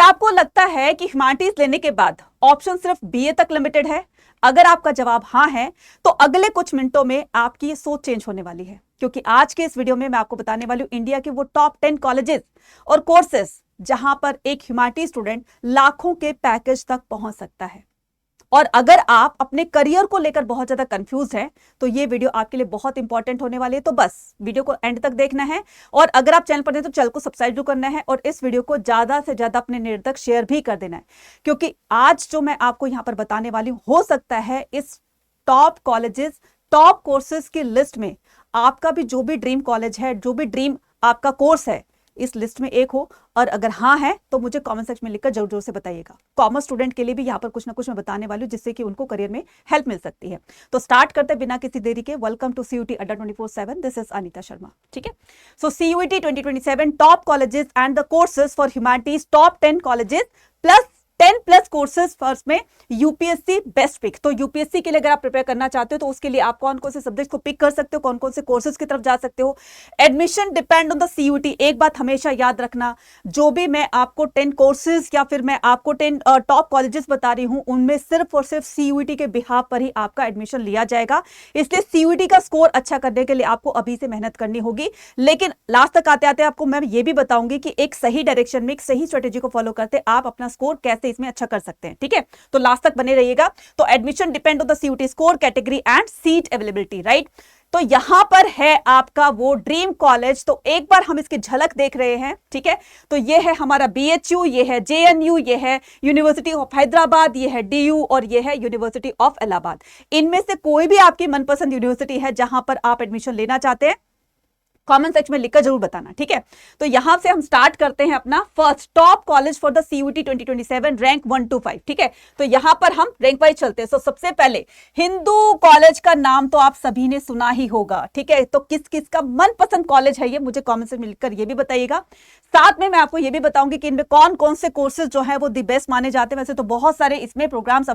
क्या आपको लगता है कि ह्यूमैनिटीज लेने के बाद ऑप्शन सिर्फ बीए तक लिमिटेड है? अगर आपका जवाब हाँ है तो अगले कुछ मिनटों में आपकी सोच चेंज होने वाली है, क्योंकि आज के इस वीडियो में मैं आपको बताने वाली हूं इंडिया के वो टॉप 10 कॉलेजेस और कोर्सेस जहां पर एक ह्यूमैनिटीज स्टूडेंट लाखों के पैकेज तक पहुंच सकता है। और अगर आप अपने करियर को लेकर बहुत ज्यादा कंफ्यूज हैं तो ये वीडियो आपके लिए बहुत इंपॉर्टेंट होने वाली है। तो बस वीडियो को एंड तक देखना है और अगर आप चैनल पर हैं तो चैनल को सब्सक्राइब करना है और इस वीडियो को ज्यादा से ज्यादा अपने नेट तक शेयर भी कर देना है, क्योंकि आज जो मैं आपको यहां पर बताने वाली हूं हो सकता है इस टॉप कॉलेजेस टॉप कोर्सेज की लिस्ट में आपका भी जो भी ड्रीम कॉलेज है, जो भी ड्रीम आपका कोर्स है, इस लिस्ट में एक हो। और अगर हाँ है तो मुझे कमेंट सेक्शन में लिखकर जरूर जरूर से बताइएगा। कॉमर्स स्टूडेंट के लिए भी यहाँ पर कुछ ना कुछ मैं बताने वाली हूँ जिससे कि उनको करियर में हेल्प मिल सकती है। तो स्टार्ट करते बिना किसी देरी के। Welcome to CUET Adda 24/7। This is Anita Sharma. ठीक है, so CUET 2027 top colleges and the courses for humanities, top 10 colleges plus 10+ courses first में यूपीएससी बेस्ट पिक। तो यूपीएससी के लिए अगर आप प्रिपेयर करना चाहते हो तो उसके लिए आप कौन कौन से सब्जेक्ट को पिक कर सकते हो, कौन कौन से कोर्सेज की तरफ जा सकते हो। Admission depend on the CUET. एक बात हमेशा याद रखना, जो भी मैं आपको 10 कोर्सेज या फिर मैं आपको 10 टॉप कॉलेजेस बता रही हूं उनमें सिर्फ और सिर्फ सीयूटी के बिहाफ पर ही आपका एडमिशन लिया जाएगा। इसलिए सीयूटी का स्कोर अच्छा करने के लिए आपको अभी से मेहनत करनी होगी। लेकिन लास्ट तक आते आते आपको मैं ये भी बताऊंगी कि एक सही डायरेक्शन में एक सही स्ट्रेटेजी को फॉलो करते आप अपना स्कोर कैसे इसमें अच्छा कर सकते हैं। ठीक है, तो लास्ट तक बने रहिएगा। तो admission depend on the CUET score, category and seat availability, right. तो यहां पर है आपका वो ड्रीम कॉलेज। तो एक बार हम इसकी झलक देख रहे हैं। ठीक है, तो ये है हमारा बीएचयू, ये है जेएनयू, ये है यूनिवर्सिटी ऑफ हैदराबाद, ये है डीयू और ये है यूनिवर्सिटी ऑफ इलाहाबाद। इनमें से कोई भी आपकी मनपसंद यूनिवर्सिटी है जहां पर आप एडमिशन लेना चाहते हैं, कमेंट सेक्शन में लिखकर जरूर बताना। ठीक है, तो यहां से हम स्टार्ट करते हैं अपना first top college for the CUET 2027 rank 1 to 5। ठीक है, तो यहां पर हम रैंक वाइज चलते हैं। तो सबसे पहले हिंदू कॉलेज का नाम तो आप सभी ने सुना ही होगा। ठीक है, तो किस किस का मनपसंद कॉलेज है ये मुझे कमेंट में लिखकर ये भी बताइएगा। साथ में मैं आपको ये भी बताऊंगी कि इनमें कौन कौन से कोर्सेज जो है वो द बेस्ट माने जाते हैं। वैसे तो बहुत सारे इसमें प्रोग्राम्स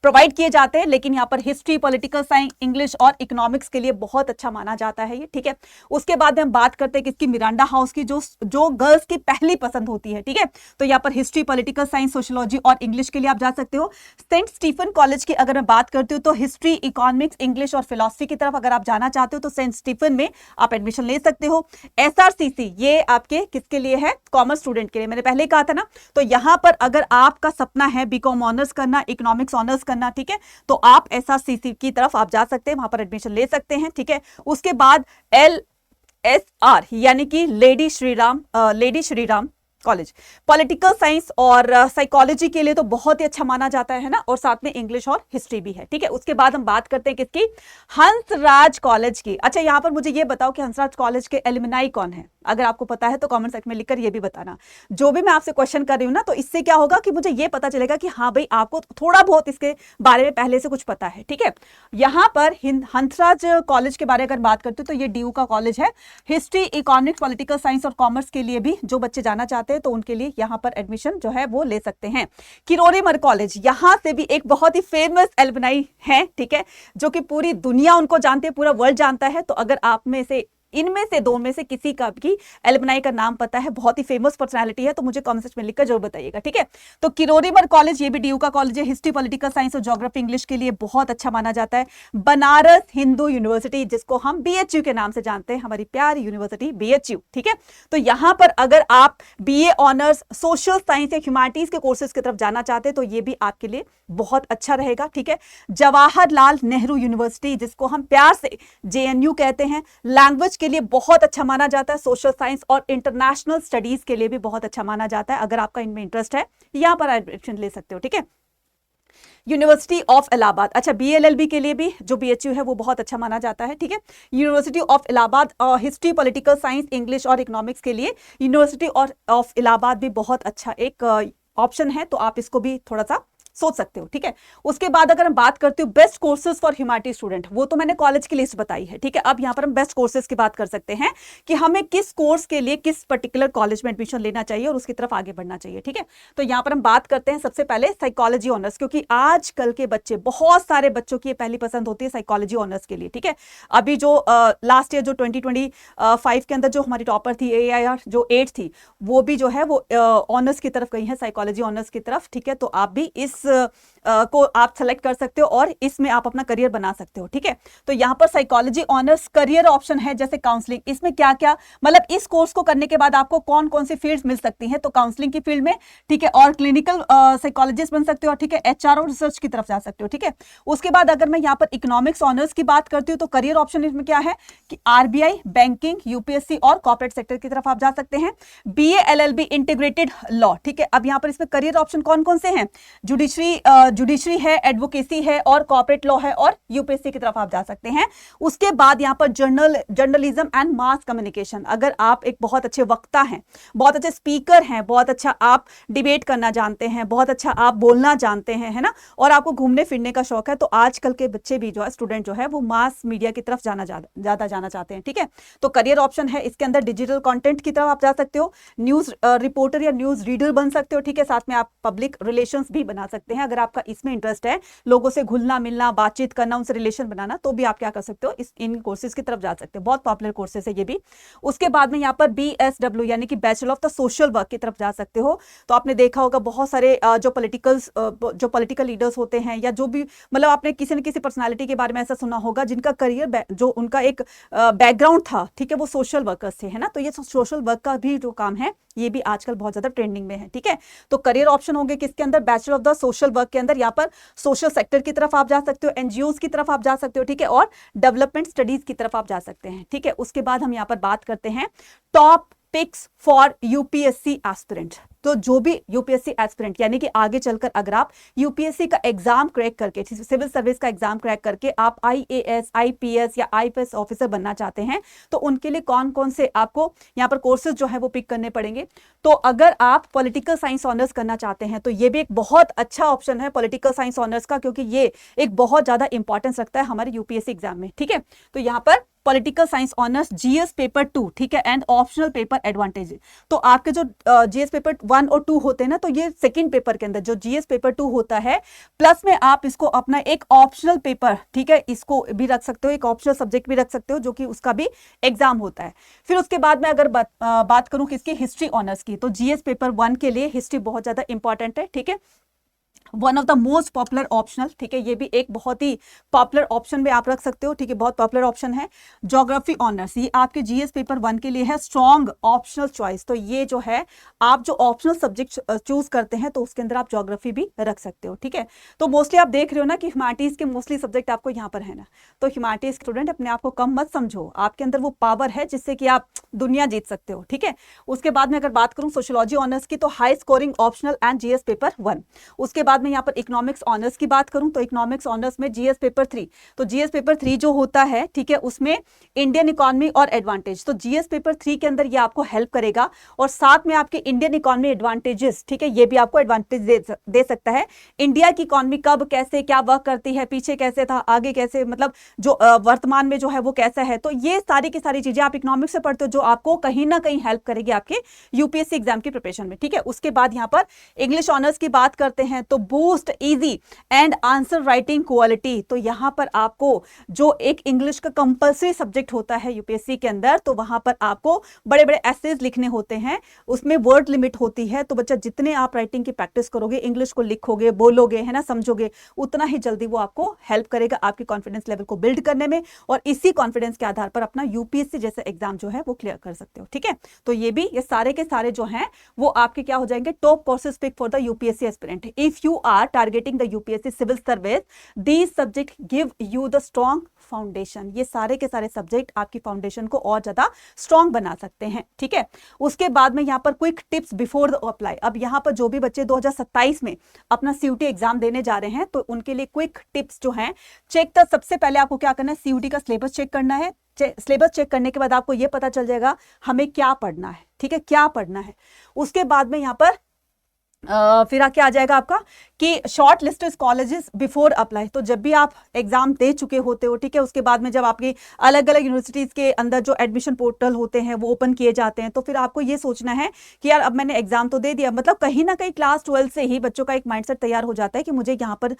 प्रोवाइड किए जाते हैं, लेकिन यहाँ पर हिस्ट्री, पॉलिटिकल साइंस, इंग्लिश और इकोनॉमिक्स के लिए बहुत अच्छा माना जाता है ये। ठीक है, उसके बाद हम बात करते हैं कि इसकी मिरांडा हाउस की जो गर्ल्स की पहली पसंद होती है। ठीक है, तो यहाँ पर हिस्ट्री, पॉलिटिकल साइंस, सोशियोलॉजी और इंग्लिश के लिए आप जा सकते हो। सेंट स्टीफन कॉलेज की अगर मैं बात करती हूँ तो हिस्ट्री, इकोनॉमिक्स, इंग्लिश और फिलॉसफी की तरफ अगर आप जाना चाहते हो तो सेंट स्टीफन में आप एडमिशन ले सकते हो। एसआरसीसी ये आपके किसके लिए है? कॉमर्स स्टूडेंट के लिए, मैंने पहले ही कहा था ना। तो यहां पर अगर आपका सपना है बीकॉम ऑनर्स करना, इकोनॉमिक्स ऑनर्स करना, ठीक है, तो आप एसआरसीसी की तरफ आप जा सकते हैं, वहां पर एडमिशन ले सकते हैं। ठीक है, उसके बाद LSR यानी कि lady Shriram college political science और साइकोलॉजी के लिए तो बहुत ही अच्छा माना जाता है ना, और साथ में इंग्लिश और हिस्ट्री भी है। ठीक है, उसके बाद हम बात करते हैं किसकी? हंसराज कॉलेज की। अच्छा, यहां पर मुझे ये बताओ कि हंसराज कॉलेज के एलुमनाई कौन है? अगर आपको पता है तो कमेंट सेक्शन में लिखकर ये भी बताना। जो भी मैं आपसे क्वेश्चन कर रही हूं ना, तो इससे क्या होगा कि मुझे ये पता चलेगा कि हाँ भाई आपको थोड़ा बहुत इसके बारे में पहले से कुछ पता है। ठीक है, यहां पर हंसराज कॉलेज के बारे में अगर बात करते हो तो ये डीयू का कॉलेज है। हिस्ट्री, इकोनॉमिक्स, पॉलिटिकल साइंस और कॉमर्स के लिए भी जो बच्चे जाना चाहते हैं तो उनके लिए यहां पर एडमिशन जो है वो ले सकते हैं। किरोड़ीमल कॉलेज, यहां से भी एक बहुत ही फेमस एलुमनाई है। ठीक है, जो कि पूरी दुनिया उनको जानते हैं, पूरा वर्ल्ड जानता है। तो अगर आप में से इनमें से दो में से किसी का भी एलुमनाई का नाम पता है, बहुत ही फेमस पर्सनालिटी है, तो मुझे कमेंट सेक्शन में लिखकर जरूर बताइएगा। ठीक है, तो किरोड़ीमल कॉलेज ये भी डीयू का कॉलेज है। हिस्ट्री, पॉलिटिकल साइंस और ज्योग्राफी, इंग्लिश के लिए बहुत अच्छा माना जाता है। बनारस हिंदू यूनिवर्सिटी, जिसको हम बीएचयू के नाम से जानते हैं, हमारी प्यारी यूनिवर्सिटी बीएचयू। ठीक है, तो यहां पर अगर आप बीए ऑनर्स, सोशल साइंस या ह्यूमैनिटीज के कोर्सेज की तरफ जाना चाहते हैं तो ये भी आपके लिए बहुत अच्छा रहेगा। ठीक है, जवाहरलाल नेहरू यूनिवर्सिटी, जिसको हम प्यार से जेएनयू कहते हैं, लैंग्वेज के लिए बहुत अच्छा माना जाता है। सोशल साइंस और इंटरनेशनल स्टडीज के लिए भी बहुत अच्छा माना जाता है। अगर आपका इनमें इंटरेस्ट है यहां पर एडमिशन ले सकते हो। ठीक है, यूनिवर्सिटी ऑफ इलाहाबाद, अच्छा बीएलएलबी के लिए भी जो बीएचयू है वो बहुत अच्छा माना जाता है। ठीक है, university of Allahabad history, political science, English और इकोनॉमिक्स के लिए यूनिवर्सिटी ऑफ इलाहाबाद भी बहुत अच्छा एक ऑप्शन है, तो आप इसको भी थोड़ा सा सोच सकते हो, ठीक है। उसके बाद अगर हम बात करते हो best courses for humanity student, वो तो मैंने कॉलेज की लिस्ट बताई है, ठीक है। अब यहाँ पर हम बेस्ट कोर्सेज की बात कर सकते हैं कि हमें किस कोर्स के लिए किस पर्टिकुलर कॉलेज में एडमिशन लेना चाहिए और उसकी तरफ आगे बढ़ना चाहिए, ठीक है। तो यहाँ पर हम बात करते हैं सबसे पहले साइकोलॉजी ऑनर्स, क्योंकि आजकल के बच्चे, बहुत सारे बच्चों की पहली पसंद होती है साइकोलॉजी ऑनर्स के लिए, ठीक है। अभी जो लास्ट ईयर जो 2025 के अंदर जो हमारी टॉपर थी AIR जो 8 थी, वो भी जो है वो ऑनर्स की तरफ गई है, साइकोलॉजी ऑनर्स की तरफ, ठीक है। तो आप भी इस को आप सेलेक्ट कर सकते हो और इसमें आप अपना करियर बना सकते हो, ठीक है। तो यहाँ पर साइकोलॉजी ऑनर्स करियर ऑप्शन है, जैसे काउंसलिंग, इसमें क्या क्या मतलब इस कोर्स को करने के बाद आपको कौन कौन सी फील्ड्स मिल सकती हैं, तो काउंसलिंग की फील्ड में, ठीक है, और क्लिनिकल साइकोलॉजिस्ट बन सकते हो, ठीक है, HR और रिसर्च की तरफ जा सकते हो, ठीक है। उसके बाद अगर मैं यहाँ पर इकोनॉमिक्स ऑनर्स की बात करती हूँ तो करियर ऑप्शन इसमें क्या है कि RBI, बैंकिंग, UPSC और कॉर्पोरेट सेक्टर की तरफ आप जा सकते हैं। BA LLB इंटीग्रेटेड लॉ, ठीक है। अब यहाँ पर इसमें करियर ऑप्शन कौन कौन से हैं, जुडिशरी है, एडवोकेसी है और कॉर्पोरेट लॉ है और UPSC की तरफ आप जा सकते हैं। उसके बाद यहाँ पर जर्नलिज्म एंड मास कम्युनिकेशन, अगर आप एक बहुत अच्छे वक्ता हैं, बहुत अच्छे स्पीकर हैं, बहुत अच्छा आप डिबेट करना जानते हैं, बहुत अच्छा आप बोलना जानते हैं, है ना, और आपको घूमने फिरने का शौक है, तो आजकल के बच्चे भी जो है, स्टूडेंट जो है, वो मास मीडिया की तरफ ज्यादा जाना चाहते हैं, ठीक है। तो करियर ऑप्शन है इसके अंदर डिजिटल कंटेंट की तरफ आप जा सकते हो, न्यूज रिपोर्टर या न्यूज रीडर बन सकते हो, ठीक है। साथ में आप पब्लिक रिलेशंस भी बना सकते हैं, अगर आपका इसमें इंटरेस्ट है, लोगों से घुलना मिलना, बातचीत करना, उनसे रिलेशन बनाना, तो भी आप क्या कर सकते हो, इन कोर्सेज की तरफ जा सकते हो। बहुत पॉपुलर कोर्सेज है ये भी। उसके बाद में यहाँ पर BSW यानी कि bachelor of the social work की तरफ जा सकते हो। तो आपने देखा होगा बहुत सारे जो पॉलिटिकल लीडर्स होते हैं, या जो भी मतलब आपने किसी न किसी पर्सनालिटी के बारे में ऐसा सुना होगा जिनका करियर जो उनका एक बैकग्राउंड था, ठीक है, वो सोशल वर्कर्स थे, है ना। तो ये सोशल वर्क का भी जो काम है ये भी आजकल बहुत ज्यादा ट्रेंडिंग में है, ठीक है। तो करियर ऑप्शन होंगे किसके अंदर, bachelor of the social work के अंदर, यहाँ पर सोशल सेक्टर की तरफ आप जा सकते हो, NGOs की तरफ आप जा सकते हो, ठीक है, और डेवलपमेंट स्टडीज की तरफ आप जा सकते हैं, ठीक है। उसके बाद हम यहाँ पर बात करते हैं top picks for UPSC aspirant. तो जो भी UPSC एस्पिरेंट यानी कि आगे चलकर अगर आप UPSC का एग्जाम क्रैक करके, सिविल सर्विस का एग्जाम क्रैक करके आप IAS, IPS या IPS ऑफिसर बनना चाहते हैं, तो उनके लिए कौन कौन से आपको यहाँ पर कोर्सेज जो है वो पिक करने पड़ेंगे। तो अगर आप पॉलिटिकल साइंस ऑनर्स करना चाहते हैं तो ये भी एक बहुत अच्छा ऑप्शन है पॉलिटिकल साइंस ऑनर्स का, क्योंकि ये एक बहुत ज्यादा इंपॉर्टेंस रखता है हमारे UPSC एग्जाम में, ठीक है। तो यहाँ पर political science honours GS paper 2, ठीक है, एंड ऑप्शनल पेपर एडवांटेज। तो आपके जो GS पेपर 1 और 2 होते हैं ना, तो ये सेकंड पेपर के अंदर जो GS पेपर 2 होता है, प्लस में आप इसको अपना एक ऑप्शनल पेपर, ठीक है, इसको भी रख सकते हो, एक ऑप्शनल सब्जेक्ट भी रख सकते हो, जो कि उसका भी एग्जाम होता है। फिर उसके बाद में अगर बात करूं किसकी, हिस्ट्री ऑनर्स की, तो GS पेपर 1 के लिए हिस्ट्री बहुत ज्यादा इंपॉर्टेंट है, ठीक है, one of the most popular optional, ठीक है, ये भी एक बहुत ही पॉपुलर ऑप्शन में आप रख सकते हो, ठीक है, बहुत पॉपुलर ऑप्शन है। ज्योग्राफी ऑनर्स, ये आपके GS पेपर 1 के लिए है स्ट्रॉन्ग ऑप्शनल चॉइस। तो ये जो है आप जो ऑप्शनल सब्जेक्ट चूज करते हैं तो उसके अंदर आप ज्योग्राफी भी रख सकते हो, ठीक है। तो मोस्टली आप देख रहे हो ना कि ह्यूमैनिटीज के मोस्टली सब्जेक्ट आपको यहाँ पर है ना, तो ह्यूमैनिटीज स्टूडेंट अपने आप को कम मत समझो, आपके अंदर वो पावर है जिससे कि आप दुनिया जीत सकते हो, ठीक है। उसके बाद में अगर बात करूं सोशियोलॉजी ऑनर्स की, तो high scoring optional and GS paper 1। उसके बाद में यहाँ पर इकोनॉमिक्स ऑनर्स की बात करूं तो इकोनॉमिक्स ऑनर्स में GS पेपर 3, तो GS पेपर 3 जो होता है, ठीक है, उसमें इंडियन इकोनॉमी और एडवांटेज, तो GS पेपर 3 के अंदर ये आपको हेल्प करेगा, और साथ में आपके इंडियन इकोनॉमी एडवांटेजेस, ठीक है, ये भी आपको एडवांटेज दे सकता है। इंडिया की इकोनॉमी कब कैसे क्या वर्क करती है, पीछे कैसे था, आगे कैसे, मतलब जो वर्तमान में जो है वो कैसा है, तो ये सारी की सारी चीजें आप इकोनॉमिक्स से पढ़ते हो, जो आपको कहीं ना कहीं हेल्प करेगी आपके UPSC एग्जाम की प्रिपरेशन में, ठीक है। उसके बाद यहाँ पर इंग्लिश ऑनर्स की बात करते हैं, तो boost easy and answer writing quality, तो यहां पर आपको जो एक इंग्लिश का कंपल्सरी सब्जेक्ट होता है UPSC के अंदर, तो वहां पर आपको बड़े बड़े एसेज लिखने होते हैं, उसमें वर्ड लिमिट होती है, तो बच्चा जितने आप राइटिंग की प्रैक्टिस करोगे, इंग्लिश को लिखोगे, बोलोगे, है ना, समझोगे, उतना ही जल्दी वो आपको हेल्प करेगा आपके कॉन्फिडेंस लेवल को बिल्ड करने में, और इसी कॉन्फिडेंस के आधार पर अपना UPSC जैसा एग्जाम जो है वो क्लियर कर सकते हो, ठीक है। तो ये भी, ये सारे के सारे जो हैं वो आपके क्या हो जाएंगे, top courses pick for the UPSC aspirant. If you are targeting the UPSC civil service, these subject give you the strong foundation. ये सारे के सारे सब्जेक्ट आपकी फाउंडेशन को और ज्यादा स्ट्रॉन्ग बना सकते हैं, ठीक है। उसके बाद में यहाँ पर quick tips before the apply. अब यहाँ पर जो भी बच्चे 2027 में अपना CUT एग्जाम देने जा रहे हैं, तो उनके लिए क्विक टिप्स जो हैं, चेक द, सबसे पहले आपको क्या करना है, CUT का सिलेबस चेक करना है। सिलेबस चेक करने के बाद आपको यह पता चल जाएगा हमें क्या पढ़ना है, ठीक है, क्या पढ़ना है। उसके बाद में यहाँ पर फिर क्या आ जाएगा आपका कि short listed colleges before apply. तो जब भी आप एग्जाम दे चुके होते हो, ठीक है, उसके बाद में जब आपकी अलग अलग यूनिवर्सिटीज के अंदर जो एडमिशन पोर्टल होते हैं वो ओपन किए जाते हैं, तो फिर आपको ये सोचना है कि यार अब मैंने एग्जाम तो दे दिया, मतलब कहीं ना कहीं क्लास 12 से ही बच्चों का एक माइंडसेट तैयार हो जाता है कि मुझे यहाँ पर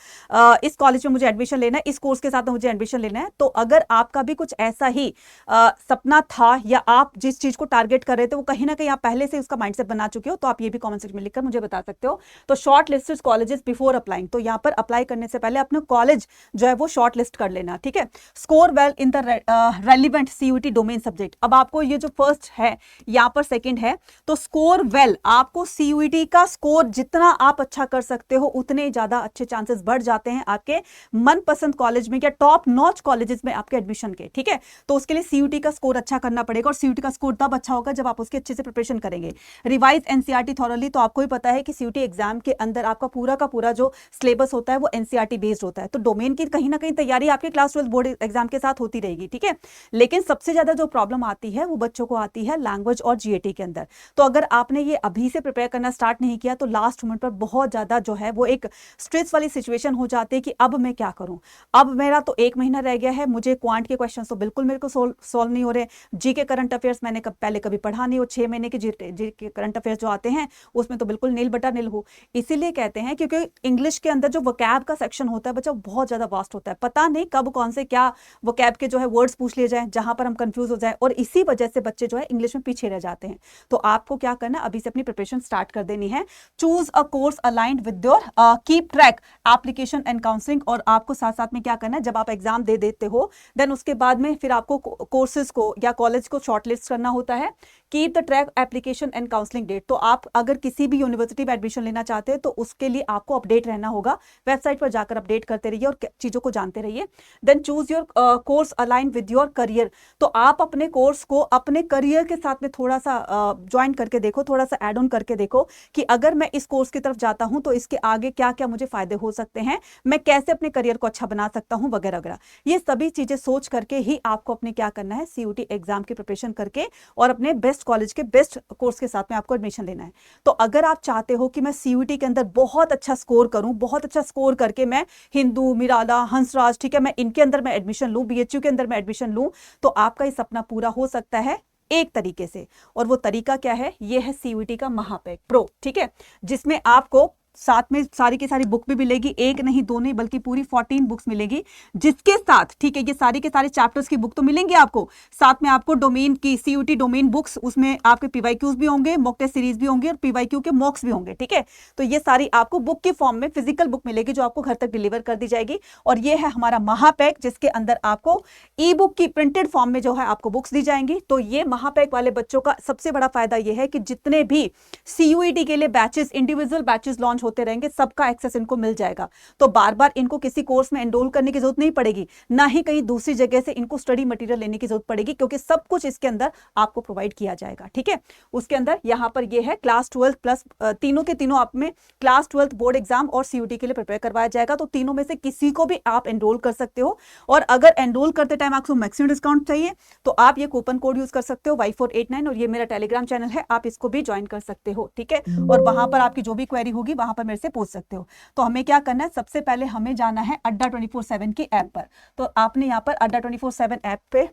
इस कॉलेज में मुझे एडमिशन लेना है, इस कोर्स के साथ में मुझे एडमिशन लेना है। तो अगर आपका भी कुछ ऐसा ही सपना था या आप जिस चीज को टारगेट कर रहे थे वो कहीं ना कहीं आप पहले से उसका माइंडसेट बना चुके हो, तो आप ये भी कमेंट सेक्शन में लिखकर मुझे बता सकते हो। तो short listed colleges before applying, तो यहाँ पर अप्लाई करने से पहले अपना कॉलेज जो है वो शॉर्ट लिस्ट कर लेना, ठीक है। Score well in the relevant CUET domain subject. अब आपको ये जो फर्स्ट है यहाँ पर सेकंड है, तो स्कोर वेल, आपको सीयूटी का स्कोर जितना आप अच्छा कर सकते हो उतने ज्यादा अच्छे चांसेस बढ़ जाते हैं आपके मनपसंद कॉलेज में या टॉप नॉच कॉलेजेस में आपके एडमिशन के, ठीक है। तो उसके लिए सीयूटी का स्कोर अच्छा करना पड़ेगा, और सीयूटी का स्कोर तब अच्छा होगा जब आप उसकी अच्छे से प्रिपरेशन करेंगे। रिवाइज एनसीईआरटी थॉरली, तो आपको ही पता है कि सीयूटी एग्जाम के अंदर आपका पूरा का पूरा जो सिलेबस होता है वो एनसीईआरटी बेस्ड होता है, तो डोमेन की कहीं ना कहीं तैयारी आपके क्लास 12 बोर्ड एग्जाम के साथ होती रहेगी, ठीक है। लेकिन सबसे ज्यादा जो प्रॉब्लम आती है वो बच्चों को आती है लैंग्वेज और जीएटी के अंदर। तो अगर आपने ये अभी से प्रिपेयर करना स्टार्ट नहीं किया तो लास्ट मोमेंट पर बहुत ज्यादा जो है वो एक स्ट्रेस वाली सिचुएशन हो जाती है कि अब मैं क्या करूं, अब मेरा तो 1 महीना रह गया है, मुझे क्वांट के क्वेश्चन तो बिल्कुल मेरे को सॉल्व नहीं हो रहे, जी के करंट अफेयर्स मैंने पहले कभी पढ़ा नहीं, और 6 महीने के जी के करंट अफेयर्स जो आते हैं उसमें तो बिल्कुल नील बटा नील हो। इसीलिए कहते हैं क्योंकि इंग्लिश के अंदर जो वोकैब का सेक्शन होता है बच्चा बहुत ज्यादा वास्ट होता है, पता नहीं कब कौन से क्या वोकैब के जो है वर्ड्स पूछ लिए जाए जहां पर हम कंफ्यूज हो जाए, और इसी वजह से बच्चे जो है इंग्लिश में पीछे रह जाते हैं। तो आपको क्या करना है, अभी से अपनी प्रिपरेशन स्टार्ट कर देनी है। Choose a course aligned with your, keep track application and counselling, और आपको साथ साथ में क्या करना है, जब आप एग्जाम दे देते हो देन उसके बाद में फिर आपको कोर्सेज को या कॉलेज को शॉर्टलिस्ट करना होता है। Keep the track application and counselling date, तो आप अगर किसी भी यूनिवर्सिटी में एडमिशन लेना चाहते हैं तो उसके लिए आपको अपडेट रहना होगा, वेबसाइट पर जाकर अपडेट करते रहिए और चीजों को जानते रहिए। Then choose your course align with your career, तो आप अपने कोर्स को अपने करियर के साथ में थोड़ा सा ज्वाइन करके देखो, थोड़ा सा एड ऑन करके देखो कि अगर मैं इस कोर्स की तरफ जाता हूं तो इसके आगे क्या क्या मुझे फायदे हो सकते हैं, मैं कैसे अपने करियर को अच्छा बना सकता हूं वगैरह वगैरह। ये सभी चीजें सोच करके ही आपको अपने क्या करना है, सीयूटी एग्जाम की प्रिपरेशन करके और अपने बेस्ट कॉलेज के बेस्ट कोर्स के साथ में आपको एडमिशन लेना है। तो अगर आप चाहते हो कि मैं सीयूटी के अंदर बहुत अच्छा स्कोर करूं, बहुत अच्छा स्कोर करके मैं हिंदू, मिराला, हंसराज, ठीक है, मैं इनके अंदर मैं एडमिशन लूं, बीएचयू के अंदर मैं एडमिशन लूं, तो आपका ये सपना पूरा हो सकता है एक तरीके से। और वो तरीका क्या है, ये है सीयूटी का महापैक प्रो, ठीक है, जिसमें आपको साथ में सारी की सारी बुक भी मिलेगी, एक नहीं दो नहीं बल्कि पूरी 14 बुक्स मिलेगी, जिसके साथ, ठीक है, ये सारी के सारे चैप्टर्स की बुक तो मिलेंगी आपको, साथ में आपको डोमेन की सीयूटी डोमेन बुक्स, उसमें आपके पीवाईक्यूज भी होंगे, मॉक टेस्ट सीरीज भी होंगे और पीवाईक्यू के मॉक्स भी होंगे, ठीक है। तो ये सारी आपको बुक के फॉर्म में फिजिकल बुक मिलेगी जो आपको घर तक डिलीवर कर दी जाएगी। और ये है हमारा महापैक, जिसके अंदर आपको ई बुक की प्रिंटेड फॉर्म में जो है आपको बुक्स दी जाएंगी। तो ये महापैक वाले बच्चों का सबसे बड़ा फायदा ये है कि जितने भी सीयूईटी के लिए बैचेस, इंडिविजुअल बैचेस लॉन्च होते रहेंगे, सबका एक्सेस इनको मिल जाएगा। तो बार बार इनको किसी कोर्स में एनरोल करने की जरूरत नहीं पड़ेगी, ना ही कहीं दूसरी जगह से इनको स्टडी मटेरियल लेने की जरूरत पड़ेगी, क्योंकि सब कुछ इसके अंदर आपको प्रोवाइड किया जाएगा, ठीक है। उसके अंदर यहां पर ये है क्लास 12 प्लस, तीनों के तीनों आप में क्लास 12 बोर्ड एग्जाम और सीयूटी के लिए प्रिपेयर करवाया जाएगा। तो तीनों में से किसी को भी आप एनरोल कर सकते हो, और अगर एनरोल करते टाइम आपको मैक्सिमम डिस्काउंट चाहिए तो आप ये कूपन कोड यूज कर सकते हो Y489, और ये मेरा टेलीग्राम चैनल है, आप इसको भी ज्वाइन कर सकते हो, ठीक है। और वहां पर आपकी जो भी क्वेरी होगी वहां पर मेरे से पूछ सकते हो। तो हमें क्या करना है, सबसे पहले हमें जाना है अड्डा 24/7 की ऐप पर। तो आपने यहाँ पर अड्डा 24/7 ऐप पे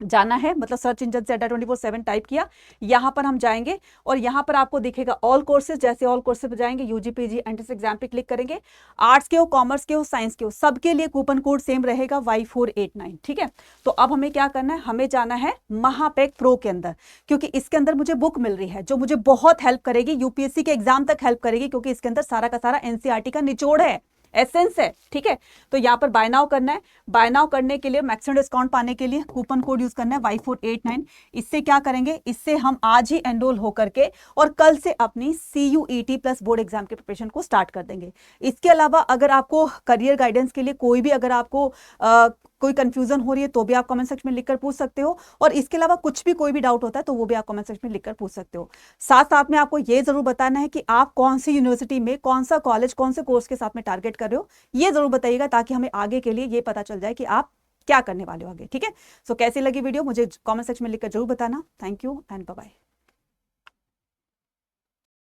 जाना है, मतलब सर्च इंजन से अड्डा 24/7 टाइप किया, यहां पर हम जाएंगे और यहां पर आपको दिखेगा ऑल कोर्सेज। जैसे ऑल कोर्सेज पे जाएंगे, यूजी पीजी एंट्रेंस एग्जाम पे क्लिक करेंगे, आर्ट्स के हो, कॉमर्स के हो, साइंस के हो, सबके लिए कूपन कोड सेम रहेगा Y489, ठीक है। तो अब हमें क्या करना है, हमें जाना है महापैक प्रो के अंदर, क्योंकि इसके अंदर मुझे बुक मिल रही है जो मुझे बहुत हेल्प करेगी, यूपीएससी के एग्जाम तक हेल्प करेगी, क्योंकि इसके अंदर सारा का सारा एनसीईआरटी का निचोड़ है, एसेंस है, ठीक है। तो यहाँ पर बाय नाउ करना है, बाय नाउ करने के लिए मैक्सिमम डिस्काउंट पाने के लिए कूपन कोड यूज करना है Y489। इससे क्या करेंगे, इससे हम आज ही एनरोल होकर के और कल से अपनी CUET प्लस बोर्ड एग्जाम के प्रिपरेशन को स्टार्ट कर देंगे। इसके अलावा अगर आपको करियर गाइडेंस के लिए कोई भी, अगर आपको कोई कंफ्यूजन हो रही है तो भी आप कमेंट सेक्शन में लिखकर पूछ सकते हो, और इसके अलावा कुछ भी कोई भी डाउट होता है तो वो भी आप कमेंट सेक्शन में लिखकर पूछ सकते हो। साथ साथ में आपको ये जरूर बताना है कि आप कौन सी यूनिवर्सिटी में, कौन सा कॉलेज, कौन से कोर्स के साथ में टारगेट कर रहे हो, ये जरूर बताइएगा, ताकि हमें आगे के लिए ये पता चल जाए कि आप क्या करने वाले हो आगे, ठीक है। सो कैसी लगी वीडियो मुझे कमेंट सेक्शन में लिखकर जरूर बताना। Thank you and bye bye.